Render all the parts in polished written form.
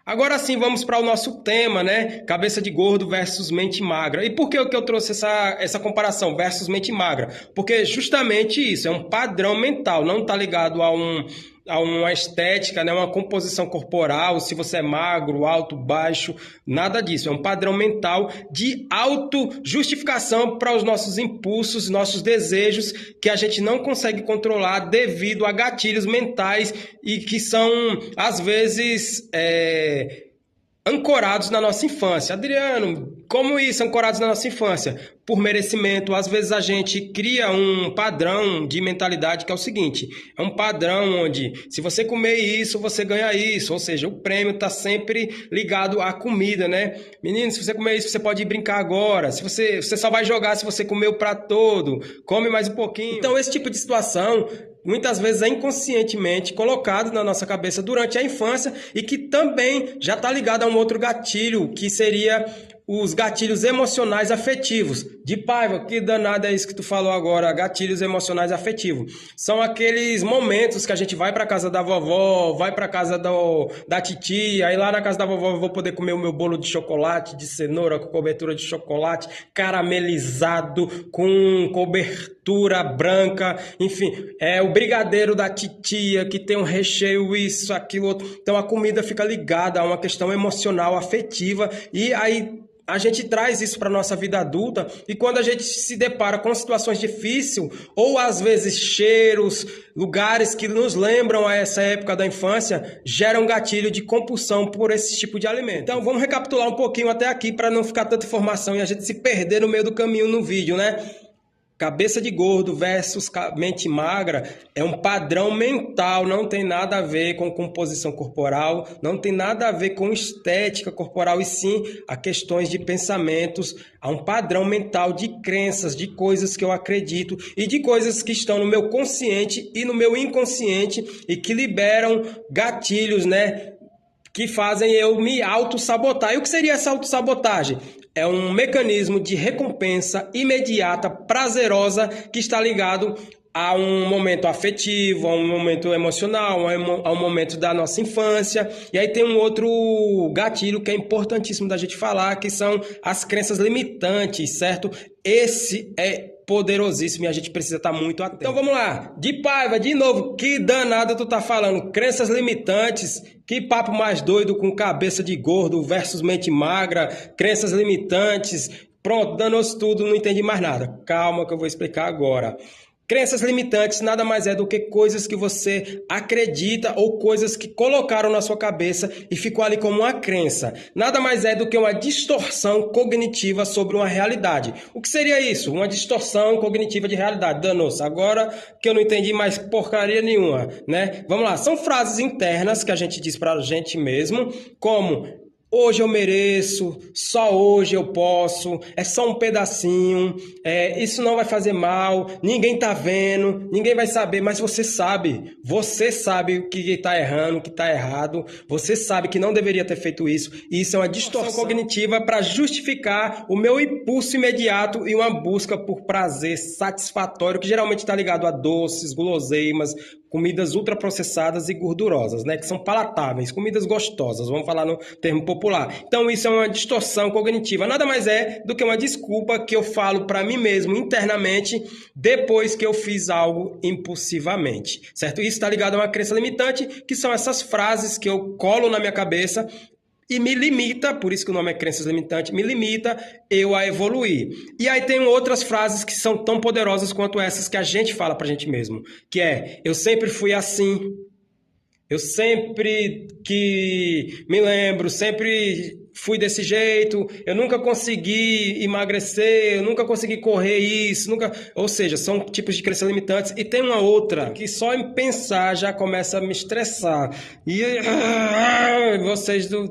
Agora sim, vamos para o nosso tema, né? Cabeça de gordo versus mente magra. E por que eu trouxe essa comparação, versus mente magra? Porque justamente isso, é um padrão mental, não está ligado a uma estética, né? Uma composição corporal, se você é magro, alto, baixo, nada disso. É um padrão mental de auto-justificação para os nossos impulsos, nossos desejos, que a gente não consegue controlar devido a gatilhos mentais e que são, às vezes, ancorados na nossa infância. Adriano, como isso, ancorados na nossa infância? Por merecimento. Às vezes a gente cria um padrão de mentalidade que é o seguinte, é um padrão onde se você comer isso, você ganha isso, ou seja, o prêmio está sempre ligado à comida, né? Menino, se você comer isso, você pode ir brincar agora, se você só vai jogar se você comer o prato todo, come mais um pouquinho. Então esse tipo de situação muitas vezes é inconscientemente colocado na nossa cabeça durante a infância e que também já está ligado a um outro gatilho, que seria os gatilhos emocionais afetivos. De Paiva, que danado é isso que tu falou agora, gatilhos emocionais afetivos. São aqueles momentos que a gente vai para casa da vovó, vai para casa da titia, aí lá na casa da vovó eu vou poder comer o meu bolo de chocolate, de cenoura, com cobertura de chocolate, caramelizado, com cobertura branca, enfim, é o brigadeiro da titia, que tem um recheio, isso, aquilo, outro. Então a comida fica ligada a uma questão emocional, afetiva, e aí a gente traz isso para a nossa vida adulta e quando a gente se depara com situações difíceis ou às vezes cheiros, lugares que nos lembram a essa época da infância, geram um gatilho de compulsão por esse tipo de alimento. Então vamos recapitular um pouquinho até aqui para não ficar tanta informação e a gente se perder no meio do caminho no vídeo, né? Cabeça de gordo versus mente magra é um padrão mental, não tem nada a ver com composição corporal, não tem nada a ver com estética corporal, e sim a questões de pensamentos, a um padrão mental de crenças, de coisas que eu acredito e de coisas que estão no meu consciente e no meu inconsciente e que liberam gatilhos, né? Que fazem eu me auto-sabotar. E o que seria essa autossabotagem? É um mecanismo de recompensa imediata, prazerosa, que está ligado a um momento afetivo, a um momento emocional, a um momento da nossa infância. E aí tem um outro gatilho que é importantíssimo da gente falar, que são as crenças limitantes, certo? Esse é poderosíssimo e a gente precisa estar muito atento. Então vamos lá, de Paiva, de novo, que danada tu tá falando, crenças limitantes, que papo mais doido com cabeça de gordo versus mente magra, crenças limitantes, pronto, danou-se tudo, não entendi mais nada. Calma que eu vou explicar agora. Crenças limitantes nada mais é do que coisas que você acredita ou coisas que colocaram na sua cabeça e ficou ali como uma crença. Nada mais é do que uma distorção cognitiva sobre uma realidade. O que seria isso? Uma distorção cognitiva de realidade. Danou-se. Agora que eu não entendi mais porcaria nenhuma, né? Vamos lá. São frases internas que a gente diz pra gente mesmo, como: hoje eu mereço, só hoje eu posso, é só um pedacinho, isso não vai fazer mal, ninguém tá vendo, ninguém vai saber, mas você sabe o que tá errando, o que tá errado, você sabe que não deveria ter feito isso, e isso é uma distorção cognitiva para justificar o meu impulso imediato e uma busca por prazer satisfatório, que geralmente está ligado a doces, guloseimas, comidas ultraprocessadas e gordurosas, né? Que são palatáveis, comidas gostosas, vamos falar no termo popular. Então isso é uma distorção cognitiva, nada mais é do que uma desculpa que eu falo para mim mesmo internamente depois que eu fiz algo impulsivamente, certo? Isso está ligado a uma crença limitante, que são essas frases que eu colo na minha cabeça e me limita, por isso que o nome é crenças limitantes, me limita eu a evoluir. E aí tem outras frases que são tão poderosas quanto essas que a gente fala pra gente mesmo, que é: eu sempre fui assim, eu sempre que me lembro, sempre fui desse jeito, eu nunca consegui emagrecer, eu nunca consegui correr isso, nunca... Ou seja, são tipos de crenças limitantes. E tem uma outra que só em pensar já começa a me estressar. E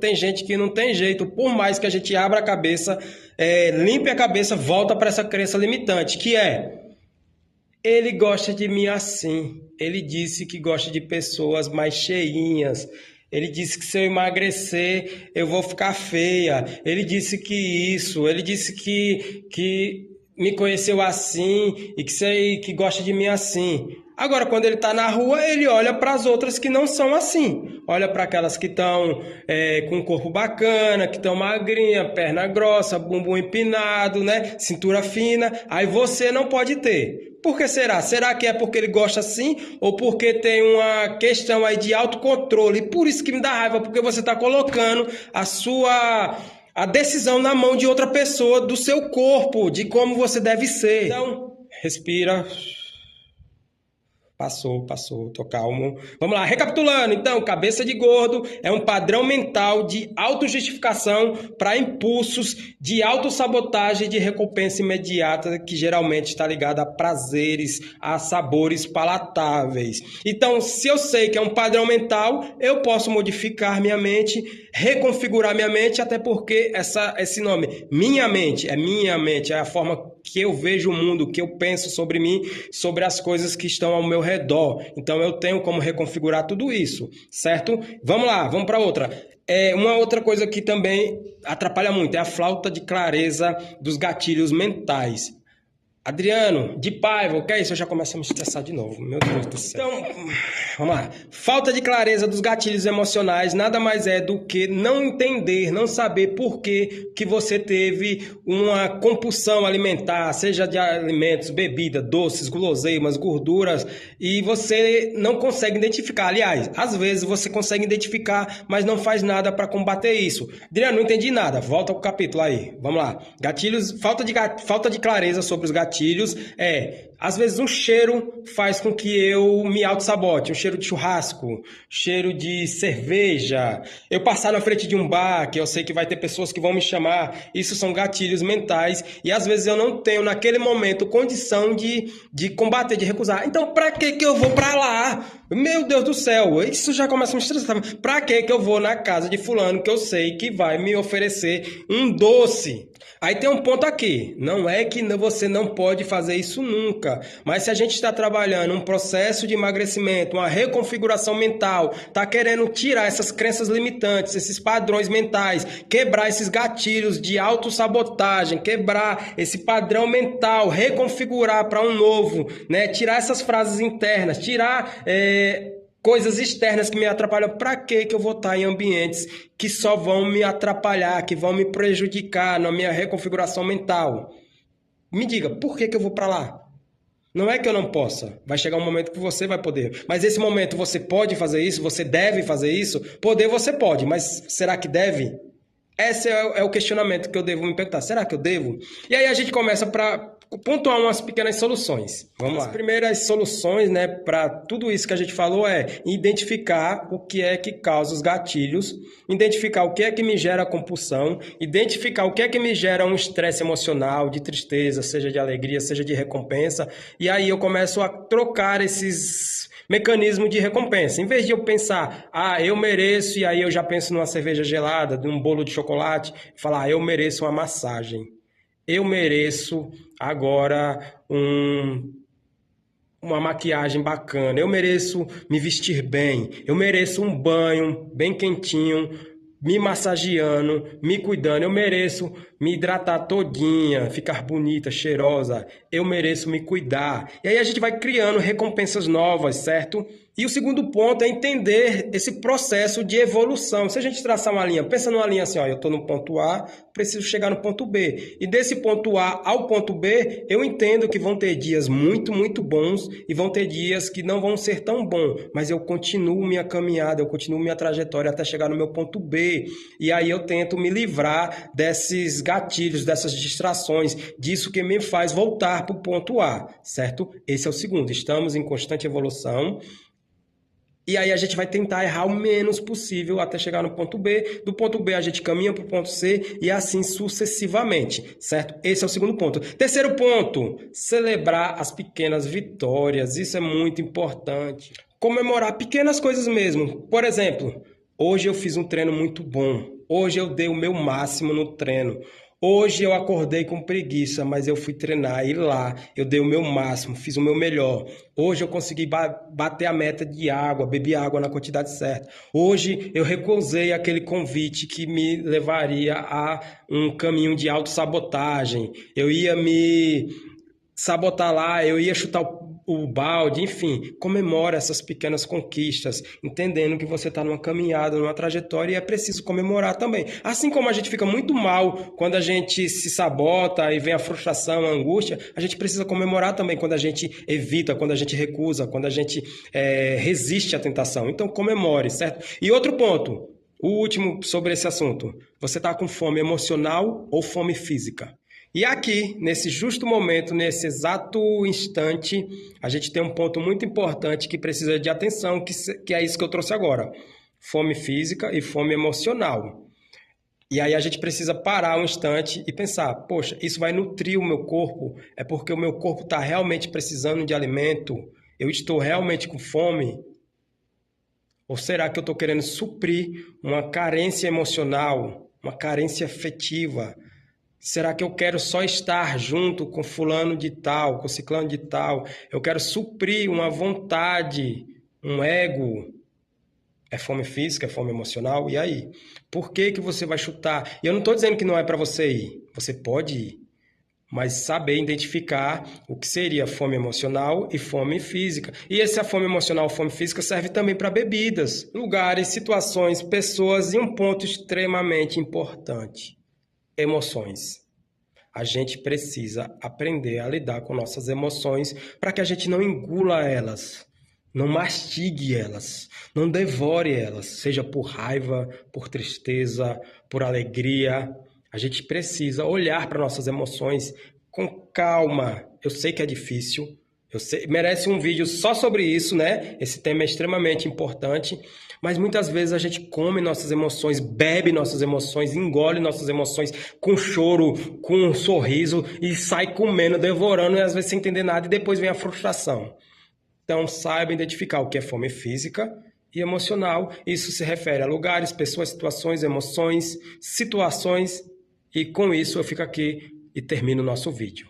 tem gente que não tem jeito, por mais que a gente abra a cabeça, limpe a cabeça, volta para essa crença limitante, que é: ele gosta de mim assim. Ele disse que gosta de pessoas mais cheinhas. Ele disse que se eu emagrecer, eu vou ficar feia. Ele disse que isso. Ele disse que me conheceu assim e que gosta de mim assim. Agora, quando ele está na rua, ele olha para as outras que não são assim. Olha para aquelas que estão com um corpo bacana, que estão magrinha, perna grossa, bumbum empinado, né? Cintura fina. Aí você não pode ter. Por que será? Será que é porque ele gosta assim? Ou porque tem uma questão aí de autocontrole? E por isso que me dá raiva, porque você está colocando a decisão na mão de outra pessoa, do seu corpo, de como você deve ser. Então, respira. Passou, tô calmo. Vamos lá, recapitulando. Então, cabeça de gordo é um padrão mental de autojustificação para impulsos de autossabotagem de recompensa imediata, que geralmente está ligada a prazeres, a sabores palatáveis. Então, se eu sei que é um padrão mental, eu posso modificar minha mente, reconfigurar minha mente, até porque esse nome, minha mente, é a forma que eu vejo o mundo, que eu penso sobre mim, sobre as coisas que estão ao meu redor. Então eu tenho como reconfigurar tudo isso, certo? Vamos lá, vamos para outra. Uma outra coisa que também atrapalha muito é a falta de clareza dos gatilhos mentais. Adriano, de Paiva, o que é isso? Eu já começo a me estressar de novo, meu Deus do céu. Então, vamos lá. Falta de clareza dos gatilhos emocionais nada mais é do que não entender, não saber por que você teve uma compulsão alimentar, seja de alimentos, bebida, doces, guloseimas, gorduras, e você não consegue identificar. Aliás, às vezes você consegue identificar, mas não faz nada para combater isso. Adriano, não entendi nada. Volta pro capítulo aí. Vamos lá. Gatilhos, falta de clareza sobre os gatilhos. Às vezes um cheiro faz com que eu me auto-sabote, um cheiro de churrasco, cheiro de cerveja, eu passar na frente de um bar, que eu sei que vai ter pessoas que vão me chamar, isso são gatilhos mentais, e às vezes eu não tenho naquele momento condição de combater, de recusar. Então pra que eu vou pra lá? Meu Deus do céu, isso já começa a me estressar. Pra que eu vou na casa de fulano que eu sei que vai me oferecer um doce? Aí tem um ponto aqui, não é que você não pode fazer isso nunca, mas se a gente está trabalhando um processo de emagrecimento, uma reconfiguração mental, está querendo tirar essas crenças limitantes, esses padrões mentais, quebrar esses gatilhos de autossabotagem, quebrar esse padrão mental, reconfigurar para um novo, né? Tirar essas frases internas, tirar coisas externas que me atrapalham. Para que eu vou estar em ambientes que só vão me atrapalhar, que vão me prejudicar na minha reconfiguração mental? Me diga, por que eu vou para lá? Não é que eu não possa. Vai chegar um momento que você vai poder. Mas esse momento você pode fazer isso? Você deve fazer isso? Poder você pode, mas será que deve? Esse é o questionamento que eu devo me perguntar. Será que eu devo? E aí a gente começa para pontuar umas pequenas soluções. Vamos lá. As primeiras soluções, né, para tudo isso que a gente falou é identificar o que é que causa os gatilhos, identificar o que é que me gera compulsão, identificar o que é que me gera um estresse emocional, de tristeza, seja de alegria, seja de recompensa, e aí eu começo a trocar esses mecanismos de recompensa. Em vez de eu pensar, eu mereço, e aí eu já penso numa cerveja gelada, num bolo de chocolate, falar, eu mereço uma massagem. Eu mereço agora uma maquiagem bacana, eu mereço me vestir bem, eu mereço um banho bem quentinho, me massageando, me cuidando, eu mereço me hidratar todinha, ficar bonita, cheirosa, eu mereço me cuidar. E aí a gente vai criando recompensas novas, certo? E o segundo ponto é entender esse processo de evolução. Se a gente traçar uma linha, pensa numa linha assim, eu estou no ponto A, preciso chegar no ponto B. E desse ponto A ao ponto B, eu entendo que vão ter dias muito, muito bons e vão ter dias que não vão ser tão bons. Mas eu continuo minha caminhada, eu continuo minha trajetória até chegar no meu ponto B. E aí eu tento me livrar desses gatilhos, dessas distrações, disso que me faz voltar para o ponto A, certo? Esse é o segundo. Estamos em constante evolução. E aí a gente vai tentar errar o menos possível até chegar no ponto B. Do ponto B a gente caminha para o ponto C e assim sucessivamente, certo? Esse é o segundo ponto. Terceiro ponto, celebrar as pequenas vitórias. Isso é muito importante. Comemorar pequenas coisas mesmo. Por exemplo, hoje eu fiz um treino muito bom. Hoje eu dei o meu máximo no treino. Hoje eu acordei com preguiça, mas eu fui treinar e lá eu dei o meu máximo, fiz o meu melhor. Hoje eu consegui bater a meta de água, bebi água na quantidade certa. Hoje eu recusei aquele convite que me levaria a um caminho de autossabotagem. Eu ia me sabotar lá, eu ia chutar o o balde, enfim, comemora essas pequenas conquistas, entendendo que você está numa caminhada, numa trajetória e é preciso comemorar também. Assim como a gente fica muito mal quando a gente se sabota e vem a frustração, a angústia, a gente precisa comemorar também quando a gente evita, quando a gente recusa, quando a gente resiste à tentação. Então comemore, certo? E outro ponto, o último sobre esse assunto, você está com fome emocional ou fome física? E aqui, nesse justo momento, nesse exato instante, a gente tem um ponto muito importante que precisa de atenção, que é isso que eu trouxe agora. Fome física e fome emocional. E aí a gente precisa parar um instante e pensar, poxa, isso vai nutrir o meu corpo? É porque o meu corpo está realmente precisando de alimento? Eu estou realmente com fome? Ou será que eu estou querendo suprir uma carência emocional, uma carência afetiva? Será que eu quero só estar junto com fulano de tal, com ciclano de tal? Eu quero suprir uma vontade, um ego. É fome física, é fome emocional? E aí? Por que que você vai chutar? E eu não estou dizendo que não é para você ir. Você pode ir. Mas saber identificar o que seria fome emocional e fome física. E essa fome emocional, fome física serve também para bebidas, lugares, situações, pessoas e um ponto extremamente importante. Emoções. A gente precisa aprender a lidar com nossas emoções para que a gente não engula elas, não mastigue elas, não devore elas, seja por raiva, por tristeza, por alegria. A gente precisa olhar para nossas emoções com calma. Eu sei que é difícil, merece um vídeo só sobre isso, né? Esse tema é extremamente importante, mas muitas vezes a gente come nossas emoções, bebe nossas emoções, engole nossas emoções com choro, com um sorriso e sai comendo, devorando, e às vezes sem entender nada, e depois vem a frustração. Então saiba identificar o que é fome física e emocional. Isso se refere a lugares, pessoas, situações, emoções, situações, e com isso eu fico aqui e termino o nosso vídeo.